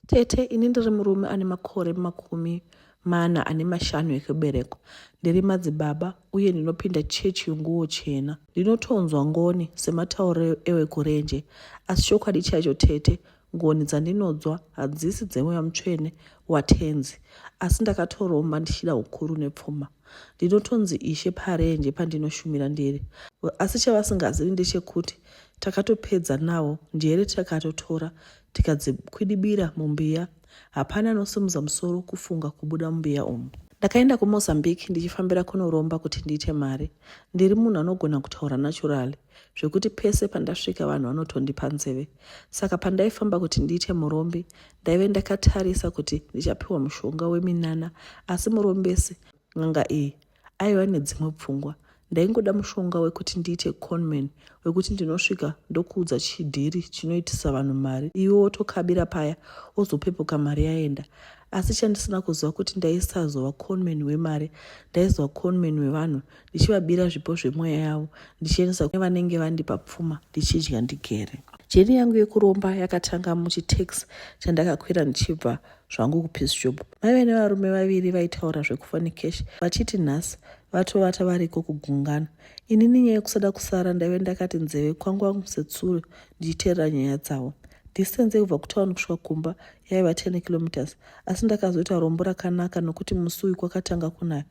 Tete, ini ndiri murume ane makore 45 ekuberekwa. Ndiri madzibaba uye ndinopinda chechi yenguo chena. Ndinotonzwa ngoni sematauro ewekurenje, asi chokwadi chacho Tete, ngoni dzandinodzwa hadzisi dzemweya mutsvene watenzi, asi ndakatoromba ndichida ukuru nepfuma. Ndinotonzi Ishe parenje pandinoshumira ndiri, asi chavasingazivi ndechekuti takatopedza nawo njere takatotora tikadzikwidibira mumbiya. Hapana anosimudza musoro kufunga kubuda mumbiya umu. Ndakaenda kuMozambique ndichifambira kunoromba kuti ndiite mari. Ndiri munhu anogona kutaura naturally, zvekuti pese pandasvika vanhu vanotondipa nzeve. Saka pandaifamba kuti ndiite murombi, ndaive ndakatarisa kuti ndichapiwa mushonga weminana, asi murombesi n'anga iyi aiva nedzimwe pfungwa. Ndaingoda mushonga wekuti ndiite conman, wekuti ndinosvika ndokuudza chidhiri chinoitisa vanhu mari, iwe wotokabira paya wozopepuka mari yaenda. Asi chandisina kuziva kuti ndaisazova conman wemari, ndaizova conman wevanhu, ndichivabira zvipo zvemweya yavo, ndichiendesa vanenge vandipa pfuma, ndichidya ndigere. Jeni yangu yekuromba yakatanga muchitaxi chandakakwira ndichibva zvangu kuPeace Job. Maive nevarume vaviri vaitaura zvekufanikeshi, vachiti nhasi vatovata variko kugungana. Inini nyaya yekusada kusara ndaive ndakati nzeve kwangu setsuro ndichiteerera nyaya dzavo. Distance yekubva kutauni kusvika kumba yaiva 10 kilometers, asi ndakazoita rombo rakanaka nokuti musi uyu kwakatanga kunaya.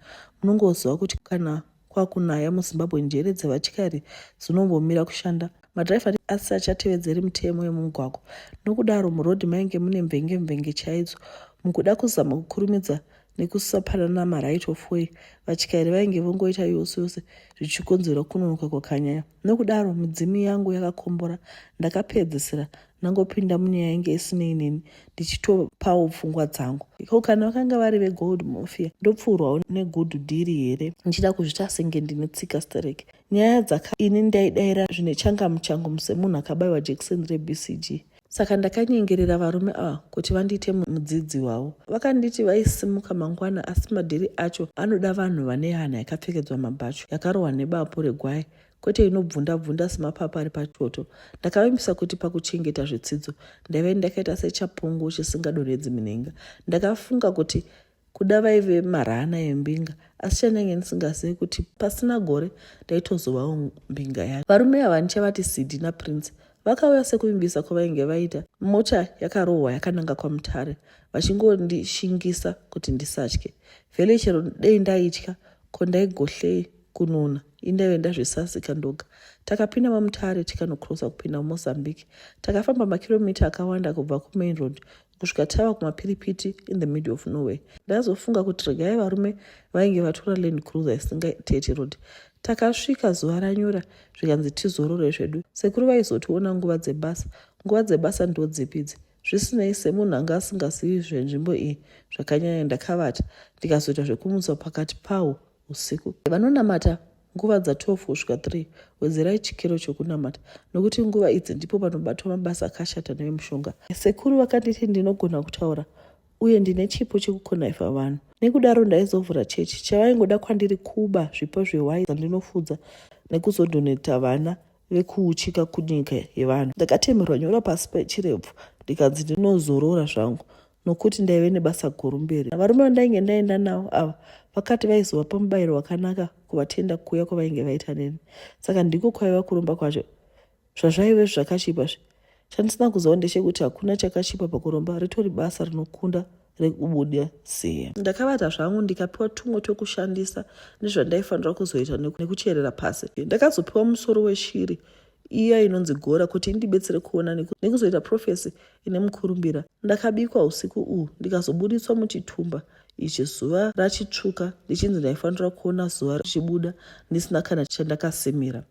Munongoziva kuti kana kwakunaya muZimbabwe njere dzevatyari dzinombomira kushanda. Madhiraivha asi achatevedzeri mitemo yemumugwagwa. Nokudaro murodhi mainge mune mvenge chaidzo. Mukuda kuzama kukurumidza nekusapanana maright of way, vatyairi vainge vongoita yose zvichikonzera kunonoka kwakanyanya. Nokudaro midzimi yangu yakakombora, ndakapedzisira nangopinda munyaya yainge isinei neni, ndichitopawo pfungwa dzangu. Kana vakanga vari veGold Mafia, ndopfuurwawo negood deal here, ndichida kuzvita senge ndine tsika stereke. Nyaya ini ndaidaira zvine changamu changu semunhu akabayiwa jekiseni reBCG. Saka ndakanyengerera varume ava kuti vandiite mudzidzi wavo. Vakanditi vaisimuka mangwana, asi madhiri acho anoda vanhu vane hana yakapfekedzwa mabhachu, yakarohwa nebapo regwai, kwete inobvunda semapapa ari pachoto. Ndakavimbisa kuti pakuchengeta zvidzidzo ndaive ndakaita sechapungu chisingadonhedzi minhenga. Ndakafunga kuti kuda vaive marana embinga, asi chandange ndisingazivi kuti pasina gore ndaitozovawo mbinga yacho. Varume ava ndichavati Sidi naPrince vakauya sekuvimbisa kwavainge vaita. Mota yakarohwa yakananga kwaMutare, vachingondishingisa kuti ndisatye. Vhele chero dei ndaitya, ko ndaigohlei kununa, indaive ndazvisasika ndoga. Takapinda maMutare tikanokrosa kupinda muMozambique. Takafamba makiromita akawanda kubva kumain road kusvika tava kumapiripiti in the middle of nowhere. Ndazofunga kuti regai varume vainge vatora Land Cruiser isingateeti road. Takasvika zuva ranyura zvikanzi tizorore zvedu. Sekuru vaizotiona nguva dzebasa ndodzipidzi. Zvisinei semunhu anga asingazivi zvenzvimbo iyi zvakanyanya, ndakavata ndikazoita zvekumutswa pakati pawo usiku. Vanonamata nguva dza12 kusvika 3 wedzerai chikero chokunamata, nokuti nguva idzi ndipo panobatwa mabasa akashata nevemushonga. Sekuru vakanditi ndinogona kutaura uye ndine chipo chekukonaifa vanhu. Nekudaro ndaizovhura chechi. Chavaingoda kwandiri kuba zvipo zvewai zvandinofudza nekuzodoneta vana vekuuchika kunyika yevanhu. Ndakatemerwa nyora pasi pechirebvu ndikanzi ndinozorora zvangu nokuti ndaive nebasa guru mberi. Varume vandainge ndaenda navo ava vakati vaizovapa mubayiro wakanaka kuvatenda kuuya kwavainge vaita neni. Saka ndiko kwaiva kuromba kwacho. Zvazvaive zvakachipa. Chandisina kuziva ndechekuti hakuna chakachipa pakuromba, ritori basa rinokunda rekubuda siya. Ndakavata zvangu ndikapiwa tumwe twekushandisa nezvandaifanira kuzoita nekucherera pasi. Ndakazopiwa musoro weshiri iya inonzi gora kuti indibetsere kuona nekuzoita profesi ine mukurumbira. Ndakabikwa usiku uhu ndikazobudiswa muchitumba ichi zuva rachitsvuka, ndichinzi ndaifanira kuona zuva richibuda ndisina kana chandakasimira.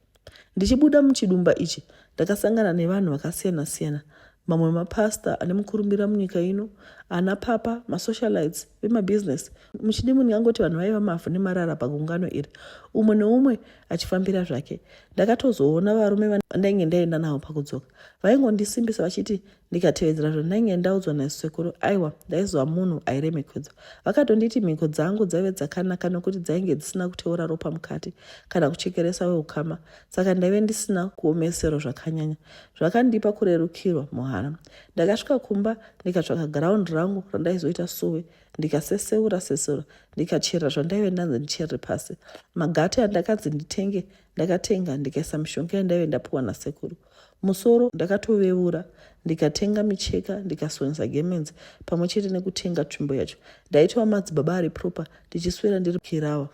Ndichibuda muchidumba ichi ndakasangana nevanhu vakasiyana-siyana. Mamwe mapasta ane mukurumbira munyika ino, ana papa, masocialites vemabusiness. Muchidimu ndingangoti vanhu vaiva mavhu nemarara pagungano iri, umwe neumwe achifambira zvake. Ndakatozoona varume ndainge ndaenda nawo pakudzoka. Vaingondisimbisa vachiti ndikatevedzera zvandainge ndaudzwa nasekuru, aiwa ndaizwa munhu airemekedzwa. Vakatonditi mhiko dzangu dzaive dzakanaka nokuti dzainge dzisina kuteura ropa mukati kana kuchekeresa weukama, saka ndaive ndisina kuomesero zvakanyanya. Zvakandipa kurerukirwa muhana. Ndakasvika kumba ndikatsvaka garaundi rangu randaizoita suwe, ndikaseseura ndikachera zvandaive ndanzi ndichere pasi. Magate andakanzi nditenge ndakatenga, ndikaisa mishonga yandaive ndapuwa nasekuru. Musoro ndakatoveura, ndikatenga micheka, ndikasonesa gemenzi pamwe chete nekutenga tsvimbo yacho. Ndaitwa madzibaba ari proper ndichiswera ndiri kirawa.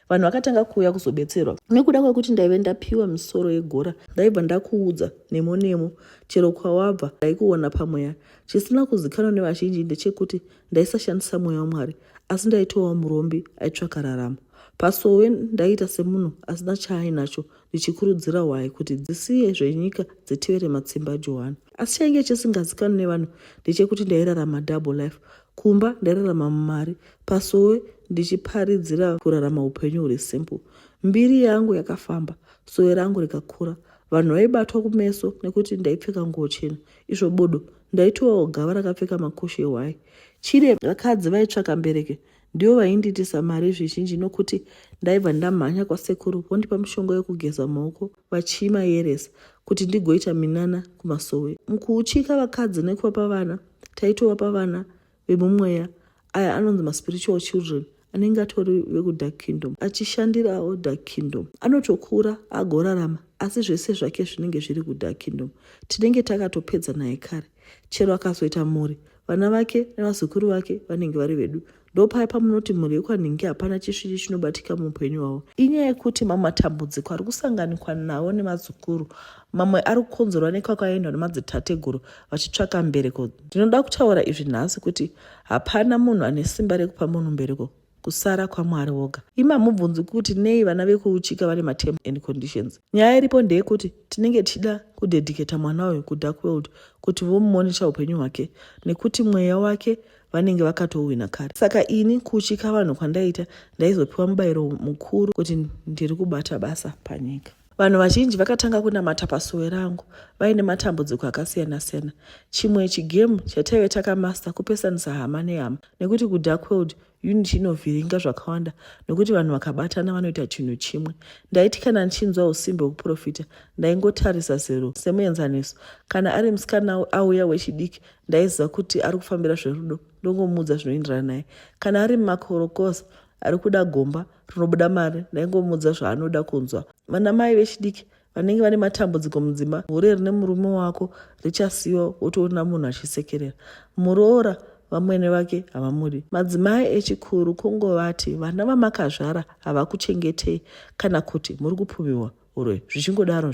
Vanhu vakatanga kuuya kuzobetserwa. Nekuda kwekuti ndaive ndapiwa misoro yegora, ndaibva ndakuudza nemo chero kwawabva ndaikuona pamweya. Chisina kuzikanwa nevazhinji ndechekuti ndaisashandisa mweya waMwari, asi ndaitowa murombi aitsvaka raramo. Pasowe ndaita semunhu asina chaainacho, ndichikurudzira hwai kuti dzisiye zvenyika dzitevere matsimba aJohani. Asi chainge chisingazikanwi nevanhu ndechekuti ndairarama double life. Kumba ndairarama mumari, pasowe ndichiparidzira kurarama upenyu huri simple. Mbiri yangu yakafamba, sowe rangu rikakura. Vanhu vaibatwa kumeso nekuti ndaipfeka nguo chena. Izvo bodo ndaitowawo gava rakapfeka makushe ehwai. Chire vakadzi vaitsvaka mbereke ndivo vainditisa mari zvizhinji nokuti ndaibva ndamhanya kwasekuru vondipa mishonga yokugeza maoko vachimayeresa kuti ndigoita minana kumasowe. Mukuuchika vakadzi nekuvapa vana, taitowapa vana vemumweya, aya anonzi maspiritual children, anenge atori vekudark kingdom, achishandirawo dark kingdom. Anotokura agorarama, asi zvese zvake zvinenge zviri kudark kingdom. Tinenge takatopedza naye kare. Chero akazoita mhuri, vana vake nevazukuru vake vanenge vari vedu. Ndopaya pamunoti mhuri yekwanhingi hapana chisviri chinobatika muupenyu hwavo. Inyaya yekuti mamwe matambudziko ari kusanganikwa nawo nemazukuru, mamwe ari kukonzerwa nekwakaendwa nemadzitateguru vachitsvaka mbereko. Ndinoda kutaura izvi nhasi kuti hapana munhu ane simba rekupa munhu mbereko kusara kwaMwari woga. Imamubvunzi kuti nei vana vekuuchika vane materms and conditions. Nyaya iripo ndeyekuti tinenge tichida kudedicata mwana uyu kudark world kuti vomumonesa upenyu hwake nekuti mweya wake vanenge vakatouwina kare. Saka ini kuuchika vanhu kwandaita ndaizopiwa mubayiro mukuru kuti ndiri kubata basa panyika. Vanhu vazhinji vakatanga kunamata pasowe rangu vaine matambudziko akasiyana-siyana. Chimwe chigemu chataive takamasta kupesanisa hama nehama, nekuti kudark world unity inovhiringa zvakawanda nokuti vanhu vakabatana vanoita chinhu chimwe. Ndaiti kana nichinzwa usimbe hwekuprofita ndaingotarisa zero semuenzaniso. Kana ari musikana auya wechidiki ndaiziva kuti ari kufambira zverudo, ndongomuudza zvinoenderana naye. Kana ari mumakorokosa ari kuda gomba rinobuda mari, ndaingomuudza zvaanoda kunzwa. Vana mai vechidiki vanenge vane matambudziko mudzimba, hure rine murume wako richasiyiwa wotoona munhu achisekerera. Muroora vamwene vake havamudi. Madzimai echikuru kungovati vana vamakazvara havakuchengetei kana kuti muri kupumiwa urwe zvichingodaro.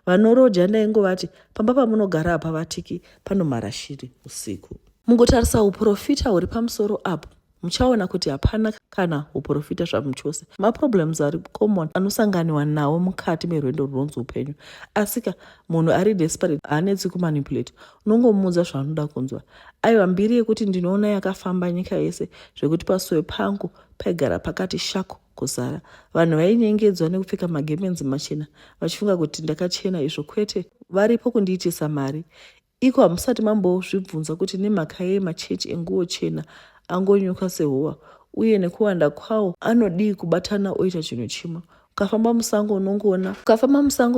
Vanoroja ndaingovati pamba pamunogara hapavatiki, panomhara shiri usiku. Mungotarisa uprofita huri pamusoro apo, muchaona kuti hapana kana uprofita zvamu chose. Maproblems ari common anosanganiwa nawo mukati merwendo runonzi upenyu. Asika munhu ari desperate haanetsi kumanipulate, unongomuudza zvaanoda kunzwa. Aiwa mbiri yekuti ndinoona yakafamba nyika yese zvekuti pasowe pangu paigara pakati shako kuzara. Vanhu vainyengedzwa nekupfeka magemenzi machena vachifunga kuti ndakachena, izvo kwete, varipo kundiitisa mari. Iko hamusati mambozvibvunza kuti nemhaka yemachechi enguo chena angonyuka sehowa, uye nekuwanda kwawo anodii kubatana oita chinhu chimwe. Ukafamba musango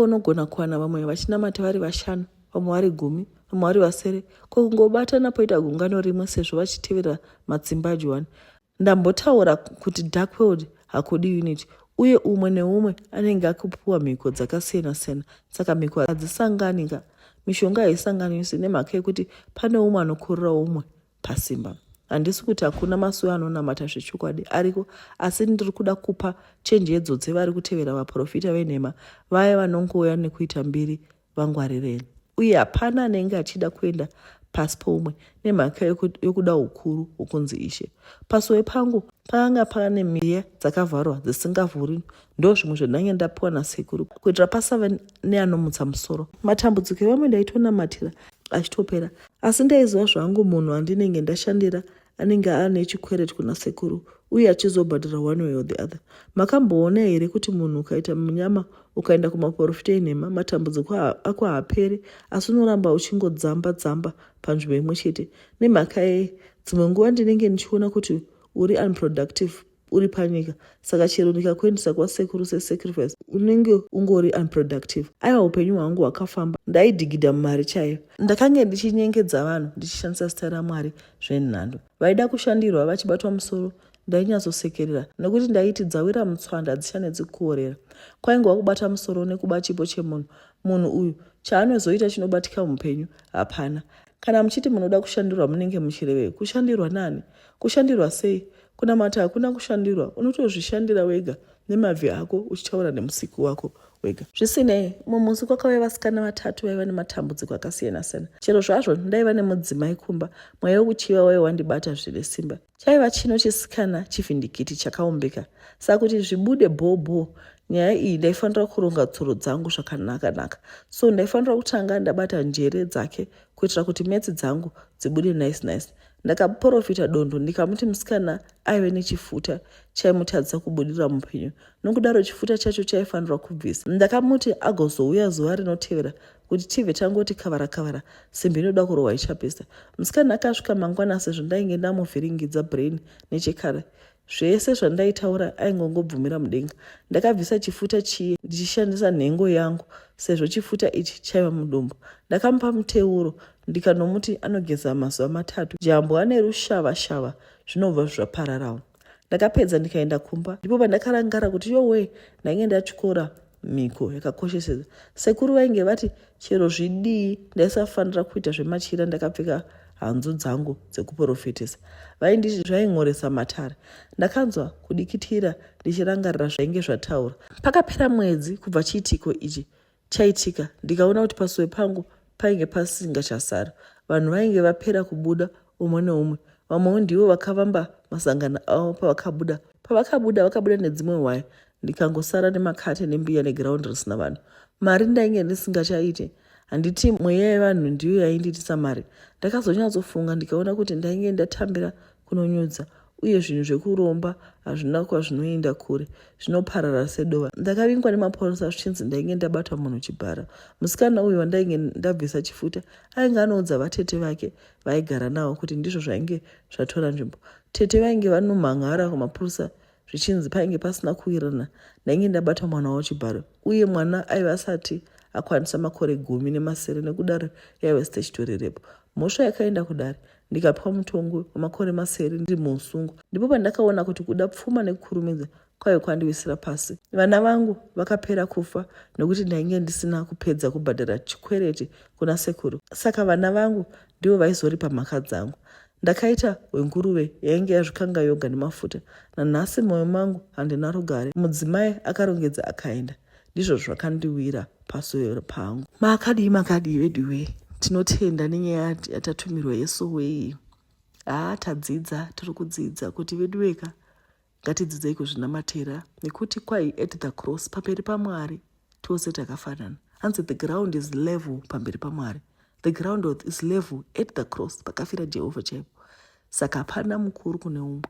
unogona kuwana vamwe vachinamata vari 5, vamwe vari 10, vamwe vari vasere, kungobatana poita gungano rimwe sezvo vachitevera matsimba aJohani. Ndambotaura kuti dark world hakudi unity, uye umwe neumwe anenge akupuwa mhiko dzakasiyana-siyana, saka mhiko hadzisanganika. Mishonga haisanganisi nemhaka yekuti pane umwe anokorera umwe pasimba. Handisi kuti hakuna masuwe anonamata zvechokwadi ariko, asi ndiri kuda kupa chenjedzo dzevari kutevera vaprofita venhema, vaya vanongouya nekuita mbiri vangwarireni. Uye hapana anenge achida kuenda pasi poumwe nemhaka yokuda ukuru ukunzi Ishe. Pasowe pangu pakanga pane mbiya dzakavharwa dzisingavhuri, ndo zvimwe zvandange ndapiwa nasekuru kuitira pasava neanomutsa musoro. Matambudziko evamwe ndaitonamatira achitopera, asi ndaiziva zvangu munhu andinenge ndashandira anenge ane chikwereti kuna sekuru uye achizobhadhara one way or the other. Makamboona here kuti munhu ukaita munyama ukaenda kumaprofita enhema matambudziko ako haaperi asi unoramba uchingodzamba panzvimbo imwe chete? Nemhaka yei? Dzimwe nguva ndinenge ndichiona kuti uri unproductive uri panyika, saka chero ndikakuendesa kwasekuru sesacrifice unenge ungori unproductive. Aiwa upenyu hwangu hwakafamba, ndaidhigidha mumari chaiyo. Ndakange ndichinyengedza vanhu ndichishandisa zita raMwari zvenhando. Vaida kushandirwa vachibatwa musoro ndainyatsosekerera nekuti ndaiti dzawira mutswanda hadzichanetsi kuorera. Kwaingova kubata musoro nekuba chipo chemunhu. Munhu uyu chaanozoita chinobatika muupenyu hapana. Kana muchiti munoda kushandirwa munenge muchirevei? Kushandirwa nani? Kushandirwa sei? Kunamata hakuna kushandirwa, unotozvishandira wega nemabvi ako uchitaura nemusiki wako wega. Zvisinei, mumusi kwakauya vasikana vatatu vaiva nematambudziko akasiyana-siyana. Chero zvazvo ndaiva nemudzimai kumba, mweya wekuchiva waiva wandibata zvine simba. Chaiva chino chisikana chivhindikiti chakaumbika. Saka kuti zvibude bhobho, nyaya iyi ndaifanira kuronga tsoro dzangu zvakanaka. So ndaifanira kutanga ndabata njere dzake kuitira kuti metsi dzangu dzibude nice. Ndakaprofita dondo ndikamuti musikana aive nechifuta chaimutadzisa kubudira mupenyu. Nokudaro chifuta chacho chaifanirwa kubvisa. Ndakamuti agozouya zuva rinotevera kuti tibve tangoti kavara simbi inoda kurohwa ichapisa. Musikana akasvika mangwana sezvo ndainge ndamuvhiringidza brain nechekare. Zvese zvandaitaura aingongobvumira mudenga. Ndakabvisa chifuta chiye ndichishandisa nhengo yangu sezvo chifuta ichi chaiva mudumbu. Ndakamupa muteuro ndikanomuti anogeza mazuva 3. Jambo ane rushava zvinobva zvapararawo. Ndakapedza ndikaenda kumba. Ndipo pandakarangara kuti yowe ndainge ndatyora mhiko yakakosheseza. Sekuru vainge vati chero zvidii ndaisafanira kuita zvemachira ndakapfeka hanzu dzangu dzekuprofitisa. Vainditi zvaing'oresa matare. Ndakanzwa kudikitira ndichirangarira zvainge zvataura. Pakapera mwedzi kubva chiitiko ichi chaitika, ndikaona kuti pasuwe pangu painge pasingachasara. Vanhu vainge vapera kubuda umwe neumwe. Vamwewo ndivo vakavamba masangano avo pavakabuda vakabuda nedzimwe hwaya. Ndikangosara nemakate nembiya neground risina vanhu. Mari ndainge ndisingachaite. Handiti mweya yevanhu ndiyo yainditisa mari. Ndakazonyatsofunga ndikaona kuti ndainge ndatambira kunonyudza uye zvinhu zvekuromba hazvina kwazvinoenda kure, zvinoparara sedova. Ndakavingwa nemapurisa zvichinzi ndainge ndabatwa munhu chibhara. Musikana uyu wandainge ndabvisa chifuta ainge anoudza vatete vake vaigara navo kuti ndizvo zvainge zvatora nzvimbo. Tete vainge vanomhanhara kumapurisa zvichinzi painge pasina kuwirirana ndainge ndabatwa mwana wavo chibhara uye mwana aiva asati akwanisa makore 10 nekudaro yaive statutory rape. Mhosva yakaenda kudare ndikapiwa mutongo wamakore 9 ndiri muusungu. Ndipo pandakaona kuti kuda pfuma nekukurumidza kwaive kwandiwisira pasi. Vana vangu vakapera kufa nekuti ndainge ndisina kupedza kubhadhara chikwereti kuna sekuru. Saka vana vangu ndivo vaizoripa mhaka dzangu. Ndakaita wenguruve yainge yazvikanga yoga nemafuta. Nanhasi mwoyo mangu handina rugare. Mudzimai akarongedza akaenda. Ndizvo zvakandiwira pasuwe pangu. Makadii veduwe. Tinotenda nenyaya yatatumirwa Yesu wei. Tadzidza, tiri kudzidza kuti vedu veka ngatidzidzei kuzvinamatira nekuti kwai at the cross pamberi paMwari tose takafanana. Hanzi the ground is level pamberi paMwari. The ground is level at the cross pakafira Jehovha chaipo. Saka hapana mukuru kune umwe.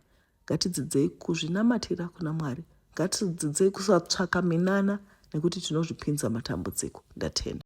Ngatidzidzei kuzvinamatira kuna Mwari. Ngatidzidzei kusatsvaka minana nekuti tinozvipinza matambudziko. Ndatenda.